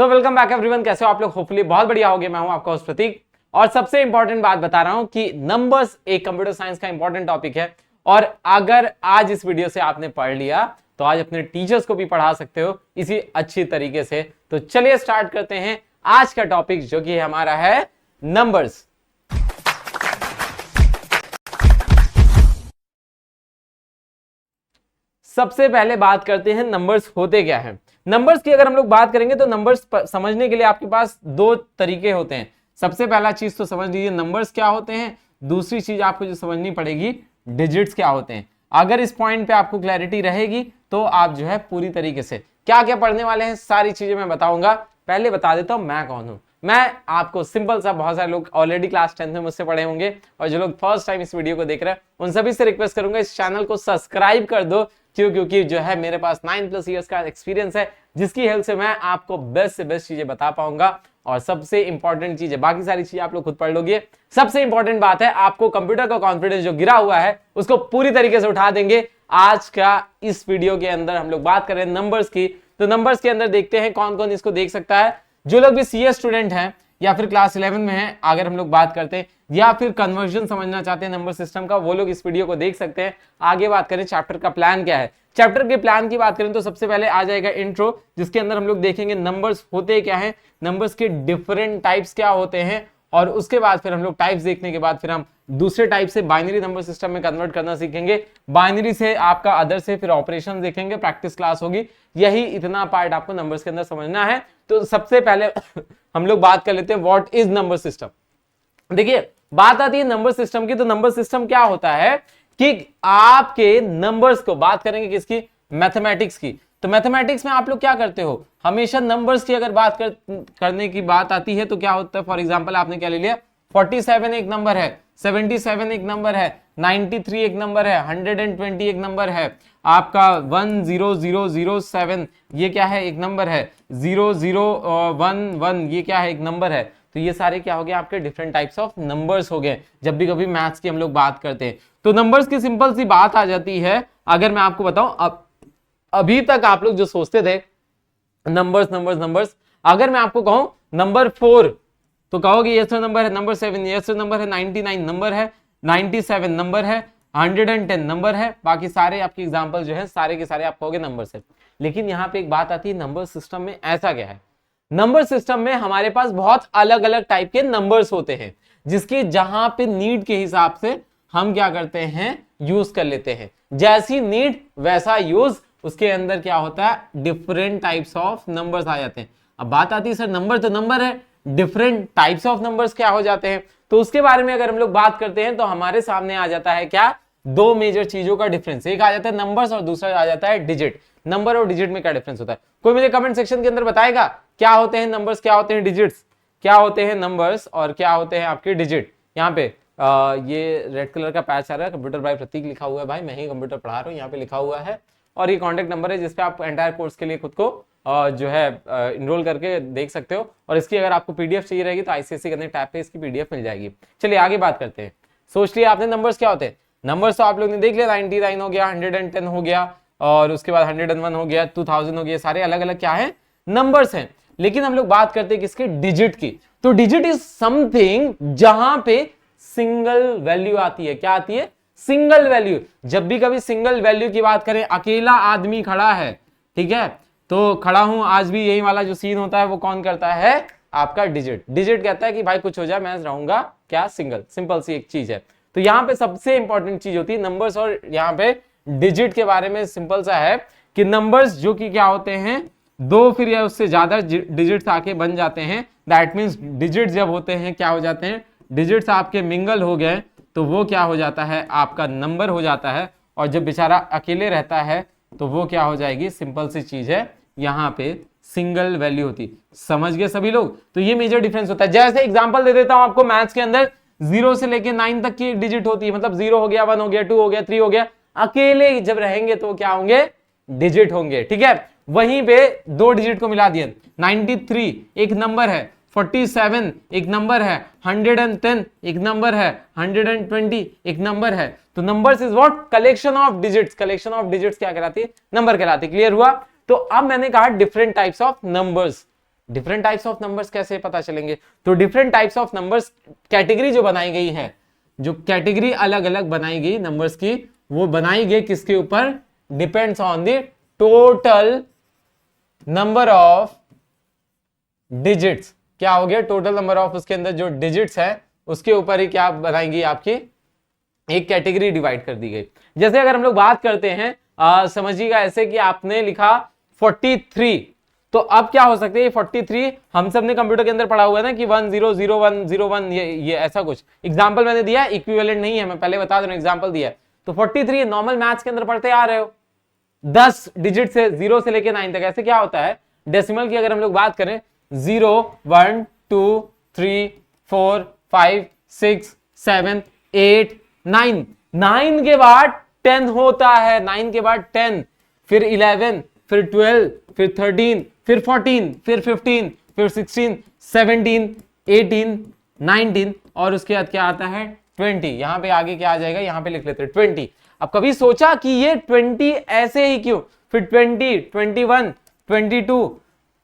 तो welcome back everyone, कैसे हो आप लोग? होपफुली बहुत बढ़िया होगे। मैं हूं आपका होस्ट प्रतीक और सबसे इंपॉर्टेंट बात बता रहा हूं कि नंबर्स एक कंप्यूटर साइंस का इंपॉर्टेंट टॉपिक है और अगर आज इस वीडियो से आपने पढ़ लिया तो आज अपने टीचर्स को भी पढ़ा सकते हो इसी अच्छी तरीके से। तो चलिए स्टार्ट करते हैं आज का टॉपिक जो कि हमारा है नंबर्स। सबसे पहले बात करते हैं नंबर्स होते क्या हैं। नंबर्स की अगर हम लोग बात करेंगे तो नंबर्स समझने के लिए आपके पास दो तरीके होते हैं। सबसे पहला चीज तो समझ लीजिए नंबर्स क्या होते हैं, दूसरी चीज आपको जो समझनी पड़ेगी डिजिट्स क्या होते हैं। अगर इस पॉइंट पे आपको क्लैरिटी रहेगी तो आप जो है पूरी तरीके से क्या क्या पढ़ने वाले हैं सारी चीजें मैं बताऊंगा। पहले बता देता हूं मैं कौन हूं। मैं आपको सिंपल सा, बहुत सारे लोग ऑलरेडी क्लास 10th में मुझसे पढ़े होंगे और जो लोग फर्स्ट टाइम इस वीडियो को देख रहे हैं उन सभी से रिक्वेस्ट करूंगा इस चैनल को सब्सक्राइब कर दो। क्योंकि जो है मेरे पास 9+ इयर्स का एक्सपीरियंस है जिसकी हेल्प से मैं आपको बेस्ट से बेस्ट चीजें बता पाऊंगा। और सबसे इंपॉर्टेंट चीज है, बाकी सारी चीजें आप लोग खुद पढ़ लोगे। सबसे इंपॉर्टेंट बात है आपको कंप्यूटर का कॉन्फिडेंस जो गिरा हुआ है उसको पूरी तरीके से उठा देंगे। आज का इस वीडियो के अंदर हम लोग बात कर रहे हैं नंबर्स की। तो नंबर्स के अंदर देखते हैं कौन कौन इसको देख सकता है। जो लोग भी सीए स्टूडेंट हैं या फिर क्लास 11 में हैं, अगर हम लोग बात करते हैं या फिर कन्वर्जन समझना चाहते हैं नंबर सिस्टम का, वो लोग इस वीडियो को देख सकते हैं। आगे बात करें चैप्टर का प्लान क्या है। चैप्टर के प्लान की बात करें तो सबसे पहले आ जाएगा इंट्रो, जिसके अंदर हम लोग देखेंगे नंबर्स होते क्या हैं, नंबर्स के डिफरेंट टाइप्स क्या होते हैं, और उसके बाद फिर हम लोग टाइप्स देखने के बाद फिर हम दूसरे टाइप से बाइनरी नंबर सिस्टम में कन्वर्ट करना सीखेंगे। बाइनरी से आपका अदर से फिर ऑपरेशन देखेंगे, प्रैक्टिस क्लास होगी। यही इतना पार्ट आपको नंबर्स के अंदर समझना है। तो सबसे पहले हम लोग बात कर लेते हैं व्हाट इज नंबर सिस्टम। देखिए बात आती है नंबर सिस्टम की, तो नंबर सिस्टम क्या होता है कि आपके नंबर्स को, बात करेंगे किसकी, मैथमेटिक्स की। तो मैथमेटिक्स में आप लोग क्या करते हो, हमेशा नंबर्स की अगर बात करने की बात आती है तो क्या होता है, फॉर एग्जांपल आपने क्या ले लिया, 47 एक नंबर है, 77 एक नंबर है, 93 एक नंबर है, 120 एक नंबर है, आपका 10007 ये क्या है, एक नंबर है, 0011 ये क्या है, एक नंबर है। तो ये सारे क्या हो गए आपके डिफरेंट टाइप्स ऑफ नंबर्स हो गए जब भी कभी मैथ्स की हम लोग बात करते हैं। तो नंबर्स की सिंपल सी बात आ जाती है। अगर मैं आपको बताऊं, अभी तक आप लोग जो सोचते थे नंबर्स नंबर्स नंबर्स, अगर मैं आपको कहूं नंबर 4 तो कहोगे ये नंबर है, नंबर 7 ये नंबर है, 99 नंबर है, 97 नंबर है, 110 नंबर है। बाकी सारे आपके एग्जांपल जो है सारे के सारे आप कहोगे नंबर से। लेकिन यहाँ पे एक बात आती है, नंबर सिस्टम में ऐसा क्या है, नंबर सिस्टम में हमारे पास बहुत अलग अलग टाइप के नंबर्स होते हैं जिसके जहां पे नीड के हिसाब से हम क्या करते हैं, यूज कर लेते हैं। जैसी नीड वैसा यूज, उसके अंदर क्या होता है, डिफरेंट टाइप्स ऑफ नंबर्स आ जाते हैं। अब बात आती है सर नंबर तो नंबर है, डिफरेंट टाइप्स ऑफ नंबर्स क्या हो जाते हैं। तो उसके बारे में अगर हम लोग बात करते हैं तो हमारे सामने आ जाता है क्या, दो मेजर चीजों का डिफरेंस। एक आ जाता है नंबर्स और दूसरा आ जाता है डिजिट। नंबर और डिजिट में क्या डिफरेंस होता है, कोई मुझे कमेंट सेक्शन के अंदर बताएगा क्या होते हैं नंबर्स, क्या होते हैं डिजिट्स, क्या होते हैं नंबर्स और क्या होते हैं आपके डिजिट। यहाँ पे ये रेड कलर का पैच आ रहा है, कंप्यूटर बाय प्रतीक लिखा हुआ है। भाई मैं ही कंप्यूटर पढ़ा रहा हूँ, यहाँ पे लिखा हुआ है। और ये कॉन्टेक्ट नंबर है जिसपे आप एंटायर कोर्स के लिए खुद को जो है इनरोल करके देख सकते हो। और इसकी अगर आपको पीडीएफ चाहिए रहेगी तो आईसीएसई कनेक्ट ऐप पे इसकी पीडीएफ मिल जाएगी। चलिए आगे बात करते हैं। सोच लिया आपने नंबर्स क्या होते हैं। नंबर्स तो आप लोग ने देख लिया, 99 हो गया, 110 हो गया, और उसके बाद 101 हो गया, 2000 हो गया, सारे अलग अलग क्या है, नंबर्स हैं। लेकिन हम लोग बात करते हैं किसके, डिजिट की। तो डिजिट इज समथिंग जहां पे सिंगल वैल्यू आती है। क्या आती है, सिंगल वैल्यू। जब भी कभी सिंगल वैल्यू की बात करें, अकेला आदमी खड़ा है, ठीक है, तो खड़ा हूं आज भी, यही वाला जो सीन होता है वो कौन करता है, आपका डिजिट। डिजिट कहता है कि भाई कुछ हो जाए मैं रहूंगा क्या, सिंगल। सिंपल सी एक चीज है। तो यहाँ पे सबसे इंपॉर्टेंट चीज होती है नंबर्स और यहाँ पे डिजिट के बारे में सिंपल सा है कि नंबर्स जो कि क्या होते हैं, दो फिर या उससे ज्यादा डिजिट्स आके बन जाते हैं। दैट मीन्स डिजिट्स जब होते हैं क्या हो जाते हैं, डिजिट्स आपके मिंगल हो गए तो वो क्या हो जाता है, आपका नंबर हो जाता है। और जब बेचारा अकेले रहता है तो वो क्या हो जाएगी, सिंपल सी चीज है, यहाँ पे सिंगल वैल्यू होती। समझ गए सभी लोग। तो ये मेजर डिफरेंस होता है। जैसे एग्जांपल दे देता हूं आपको, मैथ्स के अंदर 0 से लेके 9 तक की एक डिजिट होती है, मतलब 0 हो गया, 1 हो गया, 2 हो गया, 3 हो गया। अकेले जब रहेंगे तो क्या होंगे, डिजिट होंगे, ठीक है। वहीं पे दो डिजिट को मिला दिया, 93 एक नंबर है, 47 एक नंबर है, 110 एक नंबर है, 120 एक नंबर है। तो numbers is what, collection of digits. Collection of digits क्या कहलाती है, नंबर कहलाती है। क्लियर हुआ। तो अब मैंने कहा different types of numbers. Different types of numbers कैसे पता चलेंगे? तो different types of numbers category जो बनाई गई है, जो कैटेगरी अलग अलग बनाई गई नंबर्स की, वो बनाई गई किसके ऊपर? Depends on the total number of digits. क्या हो गया? टोटल नंबर ऑफ उसके अंदर जो डिजिट्स है उसके ऊपर ही क्या बनाएंगी आपकी एक कैटेगरी डिवाइड कर दी गई। जैसे अगर हम लोग बात करते हैं समझिएगा ऐसे कि आपने लिखा 43, तो अब क्या हो सकता है? ये 43 हम सब ने कंप्यूटर के अंदर पढ़ा हुआ है ना कि 100101 ये ऐसा कुछ एग्जांपल मैंने दिया है, इक्विवेलेंट नहीं है, मैं पहले बता दूं, एग्जांपल दिया है। तो 43 नॉर्मल मैथ्स के अंदर पढ़ते आ रहे हो, 10 डिजिट से 0 से लेके 9 तक। ऐसे क्या होता है डेसिमल की अगर हम लोग बात करें 0 1 2 3 4 5 6 7 8 9, 9 के बाद 10 होता है, 9 के बाद 10, फिर 11, फिर 12, फिर 13, फिर 14, फिर 15, फिर 16, 17, 18, 19 और उसके बाद क्या आता है 20। यहां पे आगे क्या आ जाएगा? यहां पे लिख लेते हैं 20। अब कभी सोचा कि ये 20 ऐसे ही क्यों? फिर 20, 21, 22,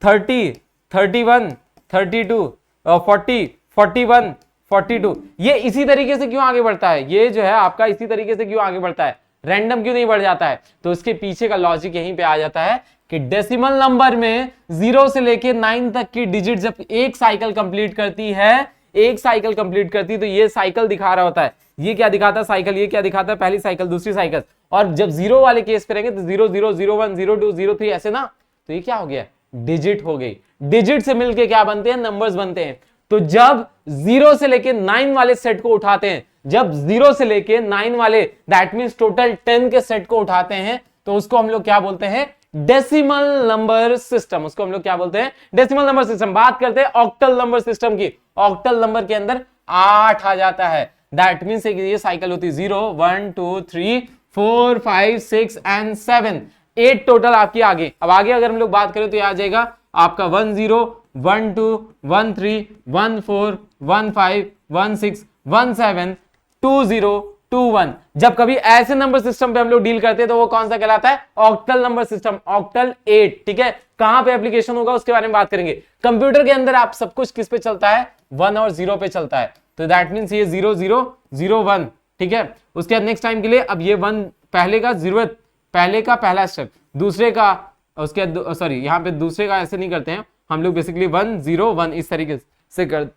30, 31, 32, 40, 41, 42, ये इसी तरीके से क्यों आगे बढ़ता है? ये जो है आपका इसी तरीके से क्यों आगे बढ़ता है? रैंडम क्यों नहीं बढ़ जाता है? तो उसके पीछे का लॉजिक यहीं पे आ जाता है कि डेसिमल नंबर में 0 से लेके 9 तक की डिजिट जब एक साइकिल कंप्लीट करती है, एक साइकिल कंप्लीट करती है, तो ये साइकिल दिखा रहा होता है। ये क्या दिखाता है? साइकिल। ये क्या दिखाता है? पहली साइकिल, दूसरी साइकिल। और जब 0 वाले केस करेंगे तो 0 0 0 1 0 2 0 3 ऐसे ना, तो ये क्या हो गया? डिजिट हो गई। डिजिट से मिलके क्या बनते हैं? नंबर्स बनते हैं। तो जब 0 से लेके 9 वाले सेट को उठाते हैं, जब 0 से लेके 9 वाले दैट मींस टोटल 10 के सेट को उठाते हैं, तो उसको हम लोग क्या बोलते हैं? Decimal number system. उसको हम लोग क्या बोलते हैं? Decimal number system. बात करते हैं ऑक्टल नंबर सिस्टम की। ऑक्टल नंबर के अंदर 8 आ जाता है, दैट मींस ये साइकिल होती है 0 1 2 3 4 5 6 एंड 7, 8 टोटल आपकी आगे। अब आगे अगर हम लोग बात करें तो ये आ जाएगा आपका 1 0 1 2 1 3 1 4 1 5 1 6 1 7 2 0 2 1। जब कभी ऐसे नंबर सिस्टम पे हम लोग डील करते हैं तो वो कौन सा कहलाता है? Octal number system, octal 8। ठीक है, कहां पे एप्लीकेशन होगा उसके बारे में बात करेंगे। कंप्यूटर के अंदर आप सब कुछ किस पे चलता है? 1 और 0 पे चलता है। तो दैट मींस ये 0 0 0 1। ठीक है, उसके बाद नेक्स्ट टाइम के लिए अब ये 1 पहले का जरूरत, पहले का पहला स्टेप, दूसरे का उसके सॉरी यहाँ पे दूसरे का ऐसे नहीं करते हैं हम लोग, बेसिकली 1 0 1 इस तरीके से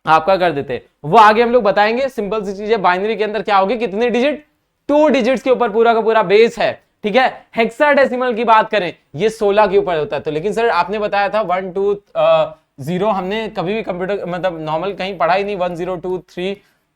आपका कर देते हैं। वो आगे हम लोग बताएंगे। सिंपल सी चीज है, बाइनरी के अंदर क्या होगी? कितने डिजिट? 2 डिजिट्स के ऊपर पूरा का पूरा बेस है। ठीक है, हेक्साडेसिमल की बात करें ये 16 के ऊपर होता है। तो लेकिन सर आपने बताया था 1 2 0, हमने कभी भी कंप्यूटर मतलब नॉर्मल कहीं पढ़ा ही नहीं। 1 0 2 3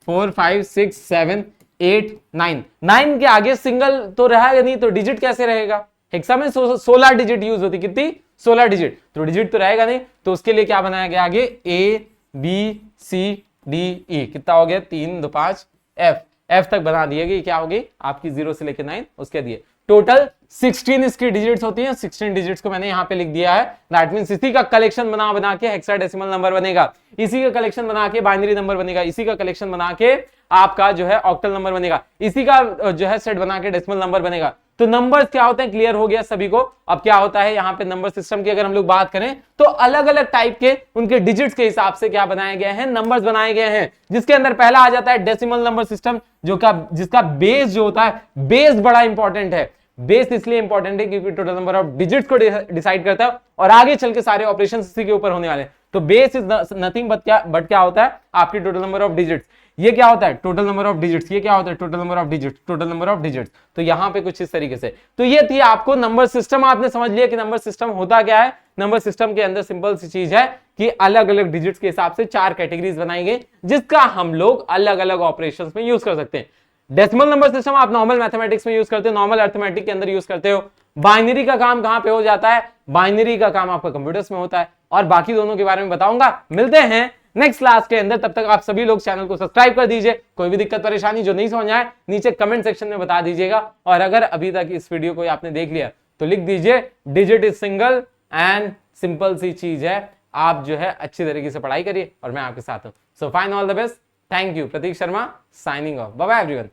4 5 6 7 8 9, 9 के आगे सिंगल तो रहेगा नहीं, तो डिजिट कैसे रहेगा? हेक्सा में 16 डिजिट यूज होती, कितनी? 16 डिजिट, तो डिजिट तो रहेगा नहीं। तो उसके लिए क्या बनाया गया आगे? A B C D E, कितना हो गया? 3 2 5 एफ तक बना दिए गए। क्या होगी आपकी 0 से लेकर 9, उसके दिए टोटल 16 इसकी डिजिट्स होती हैं। 16 डिजिट्स को मैंने यहां पे लिख दिया है। दैट मींस इसी का कलेक्शन बना के हेक्साडेसिमल नंबर बनेगा, इसी का कलेक्शन बना के बाइनरी नंबर बनेगा, इसी का कलेक्शन बना के आपका जो है ऑक्टल नंबर बनेगा, इसी का जो है सेट बना के डेसिमल नंबर बनेगा। तो नंबर्स क्या होते हैं क्लियर हो गया सभी को। अब क्या होता है यहाँ पे नंबर सिस्टम की अगर हम लोग बात करें तो अलग अलग टाइप के उनके डिजिट्स के हिसाब से क्या बनाए गए हैं? नंबर्स बनाए गए हैं, जिसके अंदर पहला आ जाता है डेसिमल नंबर सिस्टम, जिसका बेस जो होता है, बेस बड़ा इंपॉर्टेंट है। बेस इसलिए इंपॉर्टेंट है क्योंकि टोटल नंबर ऑफ डिजिट्स को डिसाइड करता है और आगे चल के सारे ऑपरेशन इसी के ऊपर होने वाले हैं। तो बेस इज नथिंग बट क्या होता है? आपकी टोटल नंबर ऑफ डिजिट्स। ये क्या होता है? Total number of digits. ये क्या होता है? Total number of digits, total number of digits. तो यहां पे कुछ इस तरीके से। तो ये थी आपको नंबर सिस्टम। आपने समझ लिया कि नंबर सिस्टम होता क्या है। नंबर सिस्टम के अंदर सिंपल सी चीज है कि अलग अलग डिजिट्स के हिसाब से 4 कैटेगरीज बनाई गई, जिसका हम लोग अलग अलग ऑपरेशंस में यूज कर सकते हैं। डेसिमल नंबर सिस्टम आप नॉर्मल मैथमेटिक्स में यूज करते हो, नॉर्मल अरिथमेटिक के अंदर यूज करते हो। बाइनरी का काम कहां पे हो जाता है? बाइनरी का काम आपका कंप्यूटर्स में होता है। और बाकी दोनों के बारे में बताऊंगा। मिलते हैं नेक्स्ट क्लास के अंदर, तब तक आप सभी लोग चैनल को सब्सक्राइब कर दीजिए। कोई भी दिक्कत परेशानी जो नहीं समझ आए नीचे कमेंट सेक्शन में बता दीजिएगा। और अगर अभी तक इस वीडियो को आपने देख लिया तो लिख दीजिए digit is single and simple सी चीज है। आप जो है अच्छी तरीके से पढ़ाई करिए और मैं आपके साथ हूं। So fine, all the best, thank you. Prateek Sharma signing off, bye bye everyone.